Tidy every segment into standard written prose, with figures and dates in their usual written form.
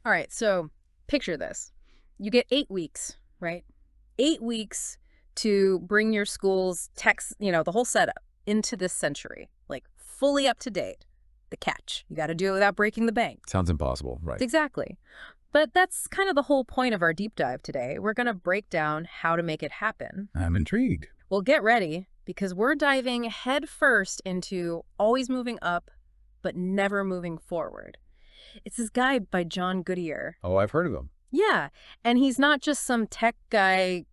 All right, so picture this. You get 8 weeks, right? 8 weeks to bring your school's the whole setup into this century, like fully up to date. The catch. You got to do it without breaking the bank. Sounds impossible, right? Exactly. But that's kind of the whole point of our deep dive today. We're going to break down how to make it happen. I'm intrigued. Well, get ready because we're diving head first into always moving up, but never moving forward. It's this guy by John Goodier. Oh, I've heard of him. Yeah, and he's not just some tech guy,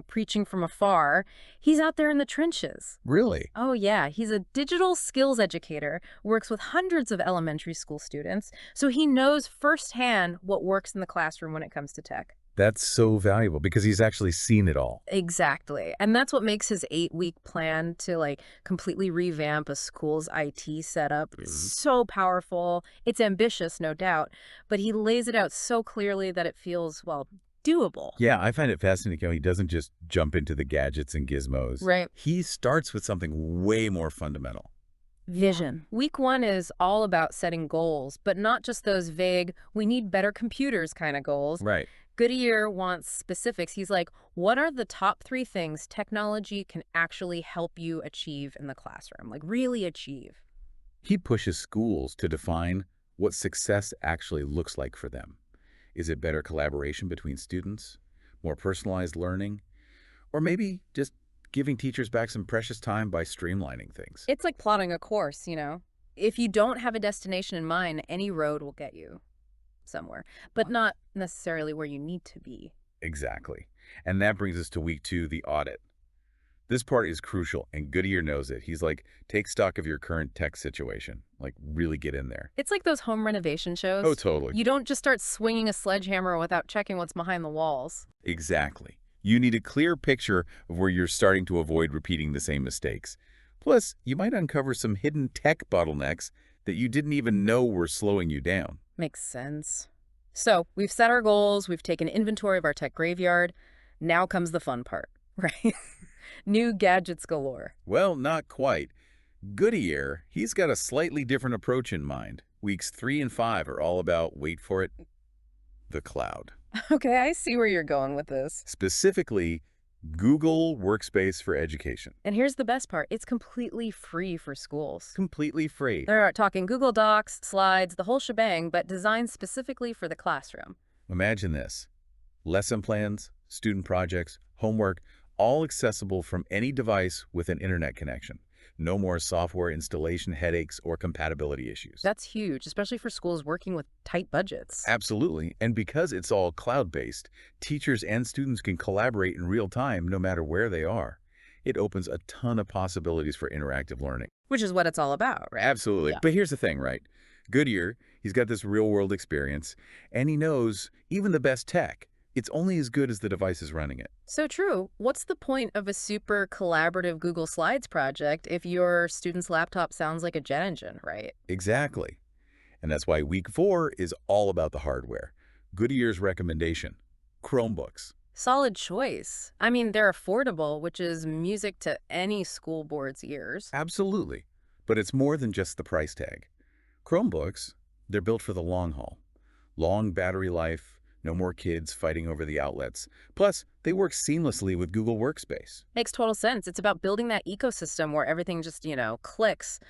preaching from afar. He's out there in the trenches. Really? Oh, yeah. He's a digital skills educator, works with hundreds of elementary school students, so he knows firsthand what works in the classroom when it comes to tech. That's so valuable because he's actually seen it all. Exactly. And that's what makes his 8-week plan to completely revamp a school's IT setup so powerful. It's ambitious, no doubt, but he lays it out so clearly that it feels, well, doable. Yeah, I find it fascinating how he doesn't just jump into the gadgets and gizmos. Right. He starts with something way more fundamental. Vision. Week 1 is all about setting goals, but not just those vague, we need better computers kind of goals. Right. Goodyear wants specifics. He's like, what are the top 3 things technology can actually help you achieve in the classroom? Like really achieve. He pushes schools to define what success actually looks like for them. Is it better collaboration between students, more personalized learning, or maybe just giving teachers back some precious time by streamlining things? It's like plotting a course, If you don't have a destination in mind, any road will get you somewhere, but not necessarily where you need to be. Exactly. And that brings us to week 2, the audit. This part is crucial, and Goodyear knows it. He's like, take stock of your current tech situation. Like, really get in there. It's like those home renovation shows. Oh, totally. You don't just start swinging a sledgehammer without checking what's behind the walls. Exactly. You need a clear picture of where you're starting to avoid repeating the same mistakes. Plus, you might uncover some hidden tech bottlenecks that you didn't even know were slowing you down. Makes sense. So, we've set our goals, we've taken inventory of our tech graveyard. Now comes the fun part, right? New gadgets galore. Well, not quite. Goodyear, he's got a slightly different approach in mind. Weeks 3 and 5 are all about, wait for it, the cloud. Okay, I see where you're going with this. Specifically, Google Workspace for Education. And here's the best part. It's completely free for schools. Completely free. They're talking Google Docs, slides, the whole shebang, but designed specifically for the classroom. Imagine this. Lesson plans, student projects, homework, all accessible from any device with an internet connection. No more software installation headaches or compatibility issues. That's huge, especially for schools working with tight budgets. Absolutely. And because it's all cloud-based, teachers and students can collaborate in real time no matter where they are. It opens a ton of possibilities for interactive learning. Which is what it's all about, right? Absolutely. Yeah. But here's the thing, right? Goodyear, he's got this real-world experience, and he knows even the best tech, it's only as good as the device is running it. So true. What's the point of a super collaborative Google Slides project if your student's laptop sounds like a jet engine, right? Exactly. And that's why week 4 is all about the hardware. Goodyear's recommendation, Chromebooks. Solid choice. I mean, they're affordable, which is music to any school board's ears. Absolutely. But it's more than just the price tag. Chromebooks, they're built for the long haul. Long battery life, no more kids fighting over the outlets. Plus, they work seamlessly with Google Workspace. Makes total sense. It's about building that ecosystem where everything just, clicks.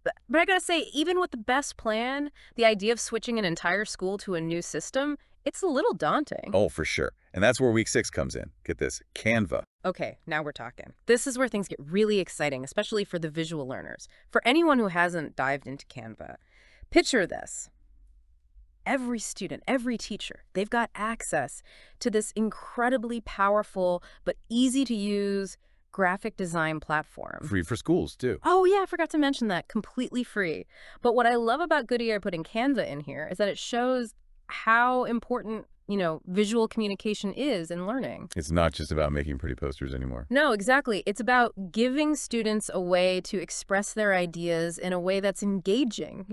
But I gotta say, even with the best plan, the idea of switching an entire school to a new system, it's a little daunting. Oh, for sure. And that's where week 6 comes in. Get this, Canva. Okay, now we're talking. This is where things get really exciting, especially for the visual learners. For anyone who hasn't dived into Canva, picture this. Every student, every teacher, they've got access to this incredibly powerful but easy to use graphic design platform. Free for schools, too. Oh yeah, I forgot to mention that. Completely free. But what I love about Goodyear putting Canva in here is that it shows how important, visual communication is in learning. It's not just about making pretty posters anymore. No, exactly. It's about giving students a way to express their ideas in a way that's engaging,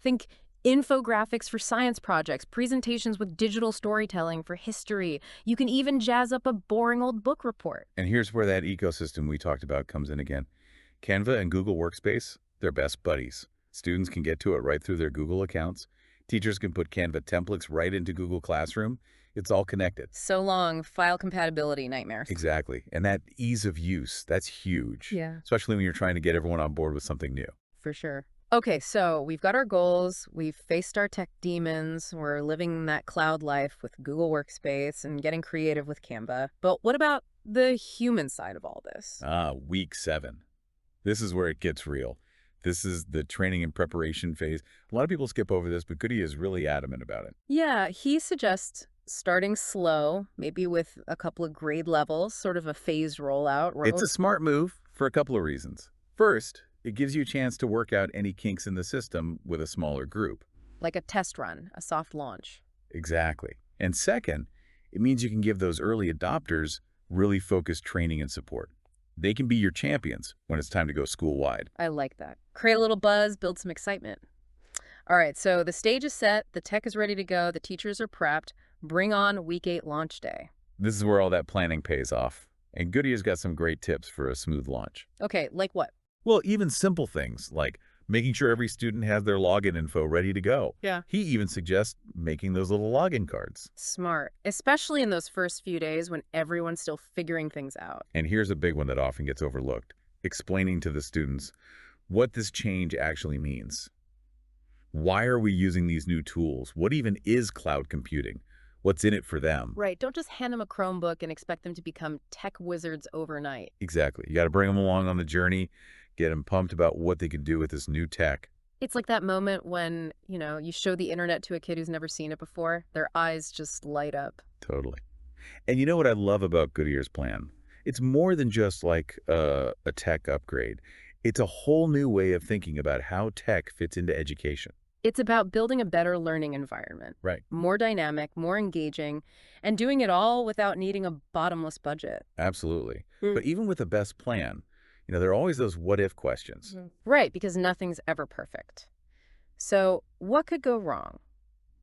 Think infographics for science projects, presentations with digital storytelling for history. You can even jazz up a boring old book report. And here's where that ecosystem we talked about comes in again. Canva and Google Workspace, they're best buddies. Students can get to it right through their Google accounts. Teachers can put Canva templates right into Google Classroom. It's all connected. So long, file compatibility nightmares. Exactly. And that ease of use, that's huge, Yeah. especially when you're trying to get everyone on board with something new. For sure. Okay, so we've got our goals, we've faced our tech demons, we're living that cloud life with Google Workspace and getting creative with Canva. But what about the human side of all this? Week 7. This is where it gets real. This is the training and preparation phase. A lot of people skip over this, but Goodier is really adamant about it. Yeah, he suggests starting slow, maybe with a couple of grade levels, sort of a phased rollout. It's a smart move for a couple of reasons. First, it gives you a chance to work out any kinks in the system with a smaller group. Like a test run, a soft launch. Exactly. And second, it means you can give those early adopters really focused training and support. They can be your champions when it's time to go school-wide. I like that. Create a little buzz, build some excitement. All right, so the stage is set, the tech is ready to go, the teachers are prepped. Bring on week 8 launch day. This is where all that planning pays off. And Goodyear's got some great tips for a smooth launch. Okay, like what? Well, even simple things like making sure every student has their login info ready to go. Yeah. He even suggests making those little login cards. Smart, especially in those first few days when everyone's still figuring things out. And here's a big one that often gets overlooked: explaining to the students what this change actually means. Why are we using these new tools? What even is cloud computing? What's in it for them? Right, don't just hand them a Chromebook and expect them to become tech wizards overnight. Exactly. You got to bring them along on the journey, get them pumped about what they can do with this new tech. It's like that moment when, you show the internet to a kid who's never seen it before. Their eyes just light up. Totally. And you know what I love about Goodyear's plan? It's more than just like a tech upgrade. It's a whole new way of thinking about how tech fits into education. It's about building a better learning environment. Right. More dynamic, more engaging, and doing it all without needing a bottomless budget. Absolutely. Mm. But even with the best plan, there are always those what-if questions. Right, because nothing's ever perfect. So what could go wrong?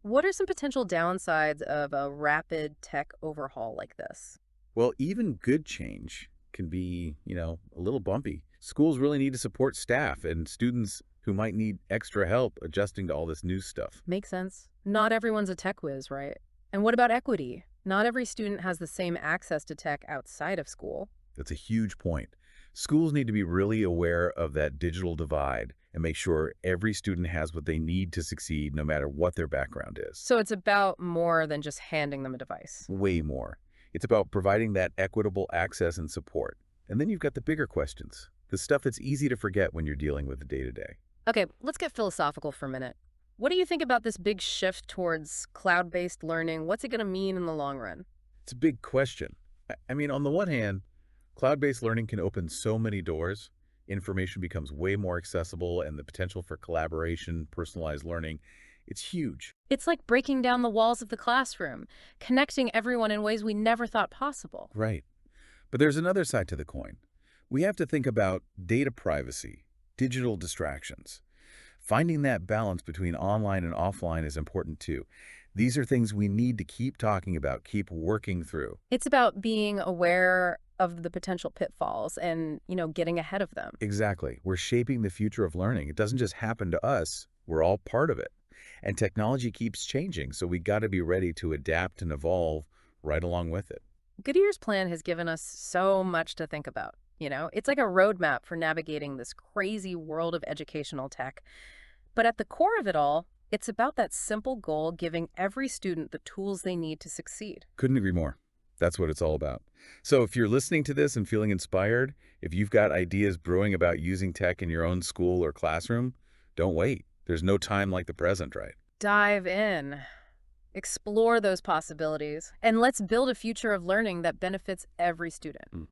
What are some potential downsides of a rapid tech overhaul like this? Well, even good change can be, a little bumpy. Schools really need to support staff and students who might need extra help adjusting to all this new stuff. Makes sense. Not everyone's a tech whiz, right? And what about equity? Not every student has the same access to tech outside of school. That's a huge point. Schools need to be really aware of that digital divide and make sure every student has what they need to succeed no matter what their background is. So it's about more than just handing them a device. Way more. It's about providing that equitable access and support. And then you've got the bigger questions, the stuff that's easy to forget when you're dealing with the day-to-day. Okay, let's get philosophical for a minute. What do you think about this big shift towards cloud-based learning? What's it going to mean in the long run? It's a big question. I mean, on the one hand, cloud-based learning can open so many doors. Information becomes way more accessible, and the potential for collaboration, personalized learning, it's huge. It's like breaking down the walls of the classroom, connecting everyone in ways we never thought possible. Right. But there's another side to the coin. We have to think about data privacy, digital distractions. Finding that balance between online and offline is important too. These are things we need to keep talking about, keep working through. It's about being aware of the potential pitfalls and, getting ahead of them. Exactly. We're shaping the future of learning. It doesn't just happen to us. We're all part of it. And technology keeps changing, so we got to be ready to adapt and evolve right along with it. Goodyear's plan has given us so much to think about. It's like a roadmap for navigating this crazy world of educational tech. But at the core of it all, it's about that simple goal, giving every student the tools they need to succeed. Couldn't agree more. That's what it's all about. So if you're listening to this and feeling inspired, if you've got ideas brewing about using tech in your own school or classroom, don't wait. There's no time like the present, right? Dive in. Explore those possibilities. And let's build a future of learning that benefits every student.